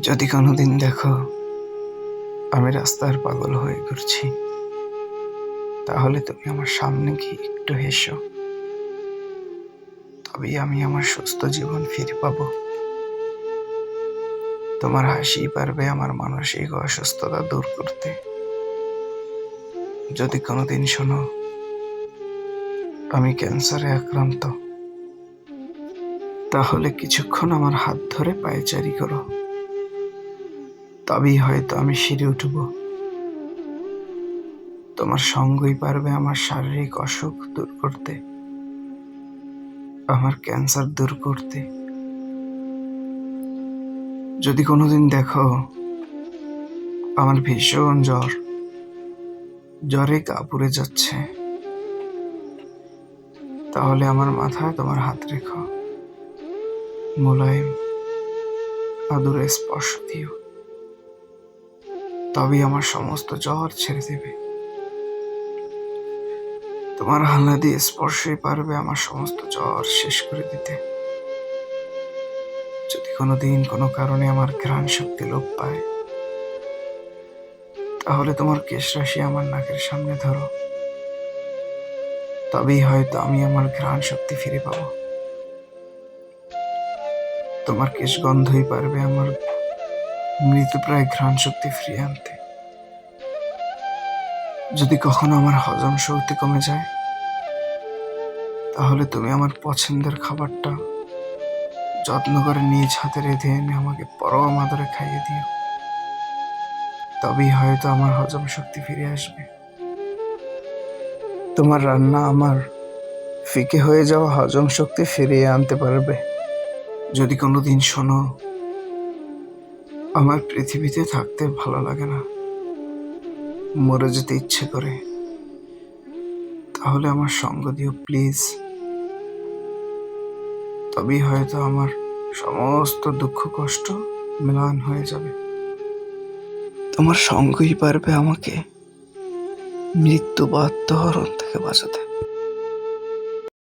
যদি কোনোদিন দেখো আমি রাস্তার পাগল হয়ে ঘুরছি, তাহলে তুমি আমার সামনে গিয়ে একটু হেসো। তবেই আমি আমার সুস্থ জীবন ফিরে পাবো। তোমার হাসি পারবে আমার মানসিক অসুস্থতা দূর করতে। যদি কোনোদিন শোনো আমি ক্যান্সারে আক্রান্ত, তাহলে কিছুক্ষণ আমার হাত ধরে পায়চারি করো। তবেই হয়তো আমি সেরে উঠব। তোমার সঙ্গই পারবে আমার শারীরিক অসুখ দূর করতে, আমার ক্যান্সার দূর করতে। যদি কোনোদিন দেখো আমার ভীষণ জ্বরে গা পুড়ে যাচ্ছে, তাহলে আমার মাথায় তোমার হাত রেখো, মোলায়েম আদুরে স্পর্শ দিও। তবেই আমার সমস্ত জ্বর ছেড়ে দেবে। তোমার আহ্লাদী স্পর্শই পারবে আমার সমস্ত জ্বর শেষ করে দিতে। যদি কোনোদিন কোনো কারণে আমার ঘ্রাণ শক্তি লোপ পায়, তাহলে তোমার কেশরাশি আমার নাকের সামনে ধরো। তবেই হয়তো আমি আমার ঘ্রাণ শক্তি ফিরে পাবো। তোমার কেশ গন্ধই পারবে আমার মৃতপ্রায় ঘ্রাণ শক্তি ফিরিয়ে আনতে। যদি কখনো আমার হজম শক্তি কমে যায়, তাহলে তুমি আমার পছন্দের খাবারটা যত্ন করে নিজ হাতে রেঁধে এনে আমাকে পরম আদরে খাইয়ে দিও। তবেই হয়তো আমার হজম শক্তি ফিরে আসবে। তোমার রান্না আমার ফিকে হয়ে যাওয়া হজম শক্তি ফিরিয়ে আনতে পারবে। যদি কোনোদিন শোনো আমার পৃথিবীতে থাকতে ভালো লাগে না, মরে যেতে ইচ্ছে করে, তাহলে আমার সঙ্গ দিও প্লিজ। তবেই হয়তো আমার সমস্ত দুঃখ কষ্ট ম্লান হয়ে যাবে। তোমার সঙ্গই পারবে আমাকে মৃত্যু বা আত্মহরণ থেকে বাঁচাতে।